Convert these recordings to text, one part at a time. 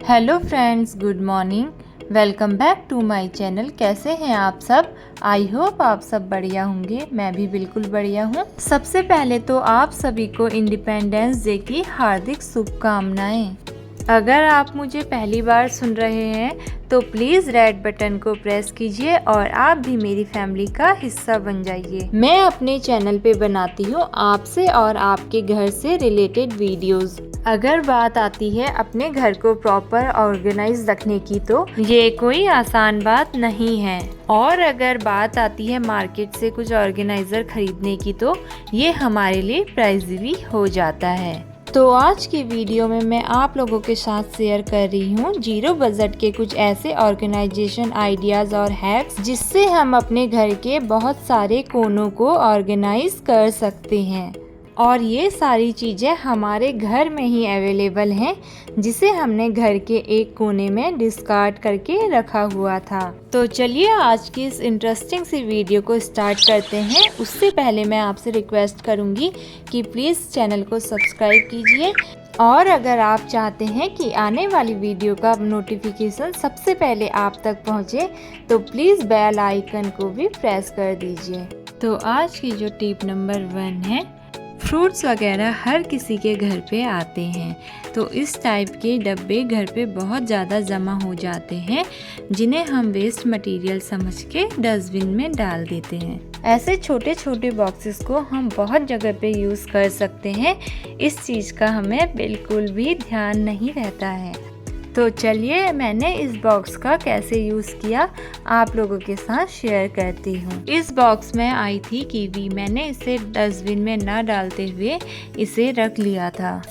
Hello friends, good morning. Welcome back to my channel. कैसे हैं आप सब? आई होप आप सब बढ़िया होंगे। मैं भी बिल्कुल बढ़िया हूँ। सबसे पहले तो आप सभी को इंडिपेंडेंस डे की हार्दिक शुभकामनाएं। अगर आप मुझे पहली बार सुन रहे हैं तो प्लीज़ रेड बटन को प्रेस कीजिए और आप भी मेरी फैमिली का हिस्सा बन जाइए। मैं अपने चैनल पे बनाती हूँ आपसे और आपके घर से रिलेटेड वीडियोस। अगर बात आती है अपने घर को प्रॉपर ऑर्गेनाइज रखने की तो ये कोई आसान बात नहीं है, और अगर बात आती है मार्केट से कुछ ऑर्गेनाइजर खरीदने की तो ये हमारे लिए प्राइज़ी भी हो जाता है। तो आज की वीडियो में मैं आप लोगों के साथ शेयर कर रही हूँ जीरो बजट के कुछ ऐसे ऑर्गेनाइजेशन आइडियाज़ और हैक्स जिससे हम अपने घर के बहुत सारे कोनों को ऑर्गेनाइज कर सकते हैं। और ये सारी चीज़ें हमारे घर में ही अवेलेबल हैं, जिसे हमने घर के एक कोने में डिस्कार्ड करके रखा हुआ था। तो चलिए आज की इस इंटरेस्टिंग सी वीडियो को स्टार्ट करते हैं। उससे पहले मैं आपसे रिक्वेस्ट करूंगी कि प्लीज़ चैनल को सब्सक्राइब कीजिए, और अगर आप चाहते हैं कि आने वाली वीडियो का नोटिफिकेशन सबसे पहले आप तक पहुंचे तो प्लीज़ बेल आइकन को भी प्रेस कर दीजिए। तो आज की जो टिप नंबर 1 है, फ्रूट्स वगैरह हर किसी के घर पे आते हैं, तो इस टाइप के डब्बे घर पे बहुत ज़्यादा जमा हो जाते हैं, जिन्हें हम वेस्ट मटेरियल समझ के डस्टबिन में डाल देते हैं। ऐसे छोटे छोटे बॉक्सेस को हम बहुत जगह पे यूज़ कर सकते हैं। इस चीज़ का हमें बिल्कुल भी ध्यान नहीं रहता है। तो चलिए मैंने इस बॉक्स का कैसे यूज़ किया आप लोगों के साथ शेयर करती हूँ। इस बॉक्स में आई थी कीवी। मैंने इसे डस्टबिन में ना डालते हुए इसे रख लिया था।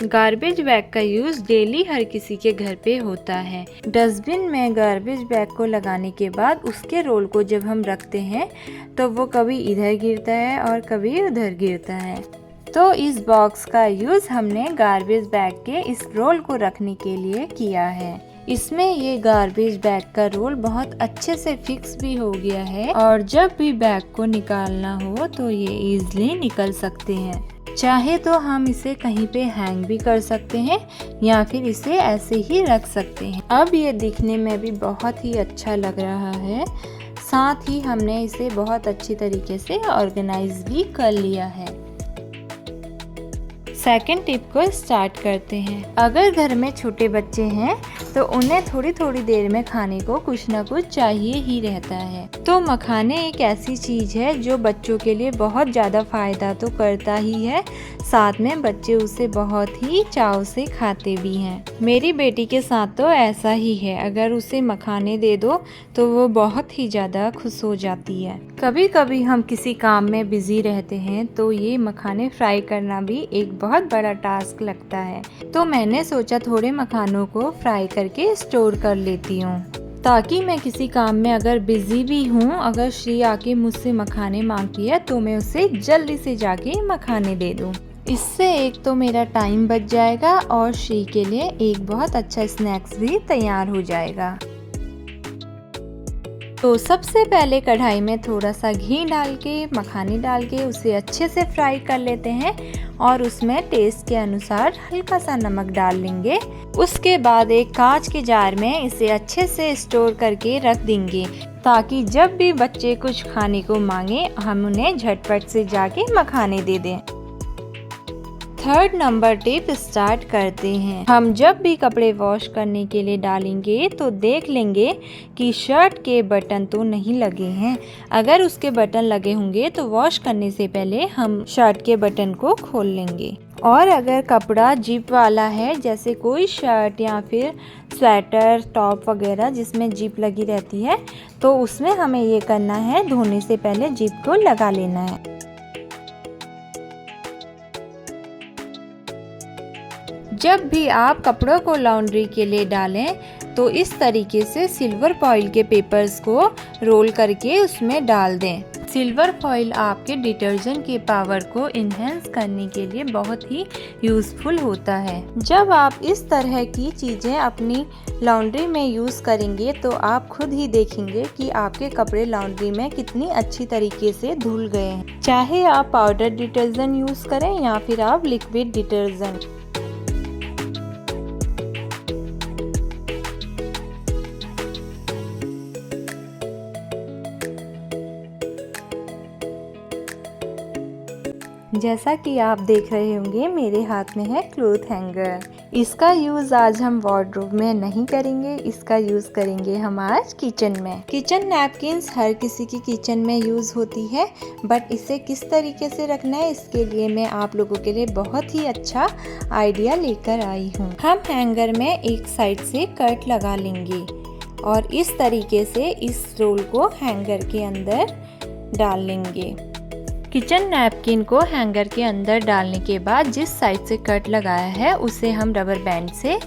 गार्बेज बैग का यूज़ डेली हर किसी के घर पे होता है। डस्टबिन में गार्बेज बैग को लगाने के बाद उसके रोल को जब हम रखते हैं तो वो कभी इधर गिरता है और कभी उधर गिरता है। तो इस बॉक्स का यूज़ हमने गार्बेज बैग के इस रोल को रखने के लिए किया है। इसमें ये गार्बेज बैग का रोल बहुत अच्छे से फिक्स भी हो गया है, और जब भी बैग को निकालना हो तो ये इजीली निकल सकते हैं। चाहे तो हम इसे कहीं पे हैंग भी कर सकते हैं या फिर इसे ऐसे ही रख सकते हैं। अब ये दिखने में भी बहुत ही अच्छा लग रहा है, साथ ही हमने इसे बहुत अच्छी तरीके से ऑर्गेनाइज भी कर लिया है। सेकंड टिप को स्टार्ट करते हैं। अगर घर में छोटे बच्चे हैं तो उन्हें थोड़ी थोड़ी देर में खाने को कुछ ना कुछ चाहिए ही रहता है। तो मखाने एक ऐसी चीज़ है जो बच्चों के लिए बहुत ज़्यादा फ़ायदा तो करता ही है, साथ में बच्चे उसे बहुत ही चाव से खाते भी हैं। मेरी बेटी के साथ तो ऐसा ही है, अगर उसे मखाने दे दो तो वो बहुत ही ज़्यादा खुश हो जाती है। कभी कभी हम किसी काम में बिजी रहते हैं तो ये मखाने फ्राई करना भी एक बहुत बड़ा टास्क लगता है। तो मैंने सोचा थोड़े मखानों को फ्राई करके स्टोर कर लेती हूँ, ताकि मैं किसी काम में अगर बिजी भी हूँ, अगर श्री आके मुझसे मखाने मांगती है तो मैं उसे जल्दी से जाके मखाने दे दूँ। इससे एक तो मेरा टाइम बच जाएगा और श्री के लिए एक बहुत अच्छा स्नैक्स भी तैयार हो जाएगा। तो सबसे पहले कढ़ाई में थोड़ा सा घी डाल के मखाने डाल के उसे अच्छे से फ्राई कर लेते हैं, और उसमें टेस्ट के अनुसार हल्का सा नमक डाल लेंगे। उसके बाद एक कांच के जार में इसे अच्छे से स्टोर करके रख देंगे, ताकि जब भी बच्चे कुछ खाने को मांगे हम उन्हें झटपट से जाके मखाने दे दें। थर्ड नंबर टिप स्टार्ट करते हैं। हम जब भी कपड़े वॉश करने के लिए डालेंगे तो देख लेंगे कि शर्ट के बटन तो नहीं लगे हैं। अगर उसके बटन लगे होंगे तो वॉश करने से पहले हम शर्ट के बटन को खोल लेंगे। और अगर कपड़ा जिप वाला है, जैसे कोई शर्ट या फिर स्वेटर टॉप वगैरह जिसमें जिप लगी रहती है, तो उसमें हमें ये करना है, धोने से पहले जिप को लगा लेना है। जब भी आप कपड़ों को लॉन्ड्री के लिए डालें तो इस तरीके से सिल्वर फॉइल के पेपर्स को रोल करके उसमें डाल दें। सिल्वर फॉइल आपके डिटर्जेंट के पावर को इन्हेंस करने के लिए बहुत ही यूज़फुल होता है। जब आप इस तरह की चीज़ें अपनी लॉन्ड्री में यूज़ करेंगे तो आप खुद ही देखेंगे कि आपके कपड़े लॉन्ड्री में कितनी अच्छी तरीके से धुल गए हैं। चाहे आप पाउडर डिटर्जेंट यूज़ करें या फिर आप लिक्विड डिटर्जेंट। जैसा कि आप देख रहे होंगे मेरे हाथ में है क्लॉथ हैंगर। इसका यूज़ आज हम वार्डरोब में नहीं करेंगे, इसका यूज़ करेंगे हम आज किचन में। किचन नैपकिन्स हर किसी की किचन में यूज़ होती है, बट इसे किस तरीके से रखना है इसके लिए मैं आप लोगों के लिए बहुत ही अच्छा आइडिया लेकर आई हूँ। हम हैंगर में एक साइड से कट लगा लेंगे और इस तरीके से इस रोल को हैंगर के अंदर डाल लेंगे। किचन नैपकिन को हैंगर के अंदर डालने के बाद जिस साइड से कट लगाया है उसे हम रबर बैंड से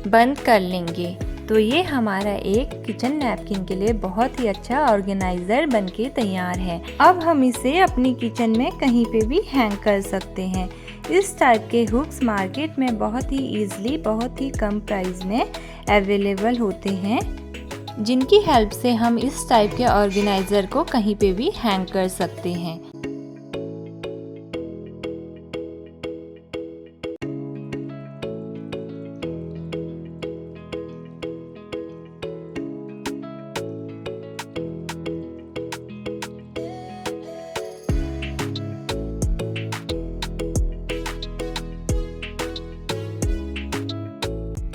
बंद कर लेंगे। तो ये हमारा एक किचन नैपकिन के लिए बहुत ही अच्छा ऑर्गेनाइजर बनके तैयार है। अब हम इसे अपनी किचन में कहीं पे भी हैंग कर सकते हैं। इस टाइप के हुक्स मार्केट में बहुत ही ईजिली, बहुत ही कम प्राइस में अवेलेबल होते हैं, जिनकी हेल्प से हम इस टाइप के ऑर्गेनाइजर को कहीं पे भी हैंग कर सकते हैं।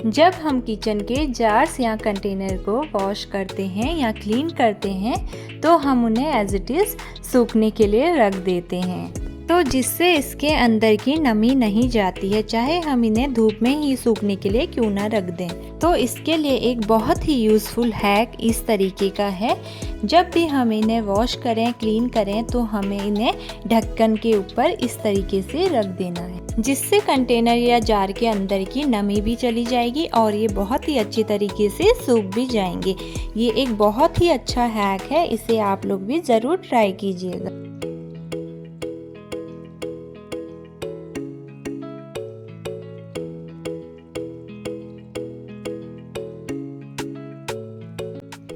जब हम किचन के जार्स या कंटेनर को वॉश करते हैं या क्लीन करते हैं तो हम उन्हें एज इट इज़ सूखने के लिए रख देते हैं, तो जिससे इसके अंदर की नमी नहीं जाती है, चाहे हम इन्हें धूप में ही सूखने के लिए क्यों ना रख दें। तो इसके लिए एक बहुत ही यूज़फुल हैक इस तरीके का है, जब भी हम इन्हें वॉश करें, क्लीन करें तो हमें इन्हें ढक्कन के ऊपर इस तरीके से रख देना है, जिससे कंटेनर या जार के अंदर की नमी भी चली जाएगी और ये बहुत ही अच्छी तरीके से सूख भी जाएंगे। ये एक बहुत ही अच्छा हैक है, इसे आप लोग भी ज़रूर ट्राई कीजिएगा।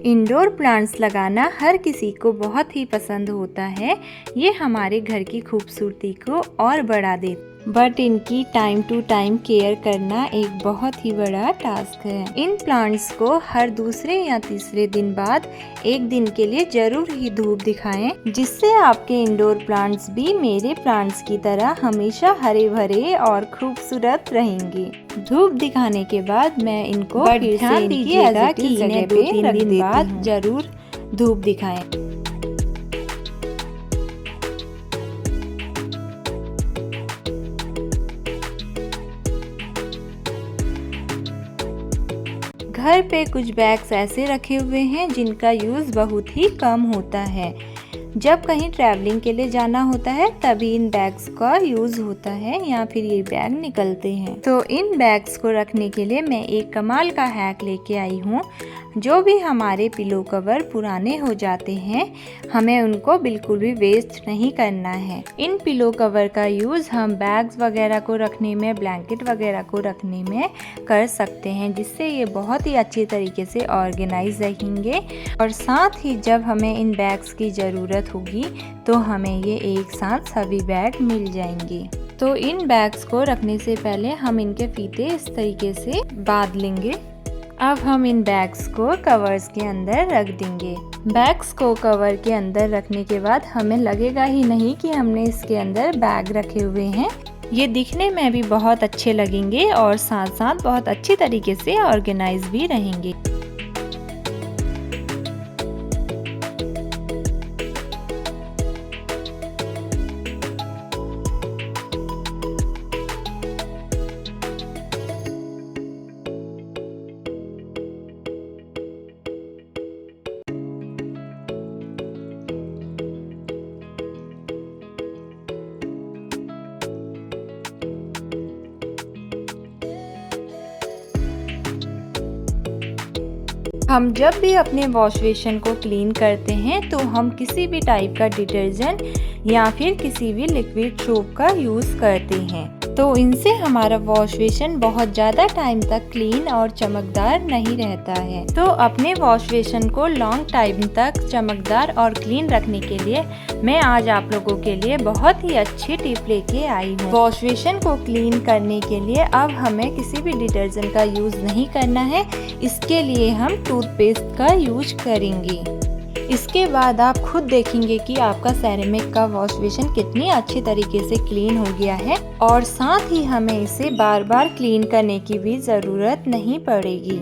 इंडोर प्लांट्स लगाना हर किसी को बहुत ही पसंद होता है। ये हमारे घर की खूबसूरती को और बढ़ा देता, बट इनकी टाइम टू टाइम केयर करना एक बहुत ही बड़ा टास्क है। इन प्लांट्स को हर दूसरे या तीसरे दिन बाद एक दिन के लिए जरूर ही धूप दिखाएं, जिससे आपके इंडोर प्लांट्स भी मेरे प्लांट्स की तरह हमेशा हरे भरे और खूबसूरत रहेंगे। धूप दिखाने के बाद मैं इनको ध्यान दीजिएगा कि इन्हें 2-3 दिन बाद जरूर धूप दिखाएं। घर पे कुछ बैग्स ऐसे रखे हुए हैं जिनका यूज़ बहुत ही कम होता है। जब कहीं ट्रैवलिंग के लिए जाना होता है तभी इन बैग्स का यूज़ होता है या फिर ये बैग निकलते हैं। तो इन बैग्स को रखने के लिए मैं एक कमाल का हैक लेके आई हूँ। जो भी हमारे पिलो कवर पुराने हो जाते हैं हमें उनको बिल्कुल भी वेस्ट नहीं करना है। इन पिलो कवर का यूज़ हम बैग्स वगैरह को रखने में, ब्लैंकेट वगैरह को रखने में कर सकते हैं, जिससे ये बहुत ही अच्छी तरीके से ऑर्गेनाइज रहेंगे। और साथ ही जब हमें इन बैग्स की ज़रूरत होगी तो हमें ये एक साथ सभी बैग मिल जाएंगे। तो इन बैग्स को रखने से पहले हम इनके फीते इस तरीके से बांध लेंगे। अब हम इन बैग्स को कवर्स के अंदर रख देंगे। बैग्स को कवर के अंदर रखने के बाद हमें लगेगा ही नहीं कि हमने इसके अंदर बैग रखे हुए हैं। ये दिखने में भी बहुत अच्छे लगेंगे और साथ साथ बहुत अच्छी तरीके से ऑर्गेनाइज भी रहेंगे। हम जब भी अपने वॉश बेसिन को क्लीन करते हैं तो हम किसी भी टाइप का डिटर्जेंट या फिर किसी भी लिक्विड सोप का यूज़ करते हैं, तो इनसे हमारा वॉश बेसिन बहुत ज़्यादा टाइम तक क्लीन और चमकदार नहीं रहता है। तो अपने वॉश बेसिन को लॉन्ग टाइम तक चमकदार और क्लीन रखने के लिए मैं आज आप लोगों के लिए बहुत ही अच्छी टिप लेके आई हूँ। वॉश बेसिन को क्लीन करने के लिए अब हमें किसी भी डिटर्जेंट का यूज़ नहीं करना है, इसके लिए हम टूथपेस्ट का यूज करेंगे। इसके बाद आप खुद देखेंगे कि आपका सेरेमिक का वॉश बेसिन कितनी अच्छी तरीके से क्लीन हो गया है और साथ ही हमें इसे बार बार क्लीन करने की भी ज़रूरत नहीं पड़ेगी।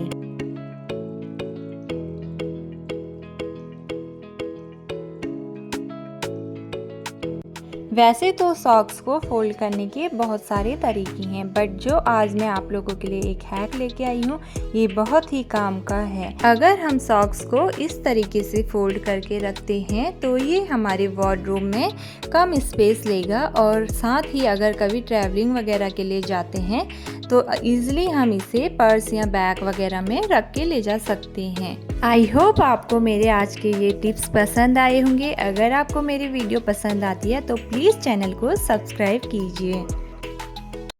वैसे तो सॉक्स को फोल्ड करने के बहुत सारे तरीके हैं, बट जो आज मैं आप लोगों के लिए एक हैक लेके आई हूँ ये बहुत ही काम का है। अगर हम सॉक्स को इस तरीके से फोल्ड करके रखते हैं तो ये हमारे वार्डरोब में कम स्पेस लेगा और साथ ही अगर कभी ट्रैवलिंग वगैरह के लिए जाते हैं तो इजीली हम इसे पर्स या बैग वगैरह में रख के ले जा सकते हैं। आई होप आपको मेरे आज के ये टिप्स पसंद आए होंगे। अगर आपको मेरी वीडियो पसंद आती है तो प्लीज़ चैनल को सब्सक्राइब कीजिए।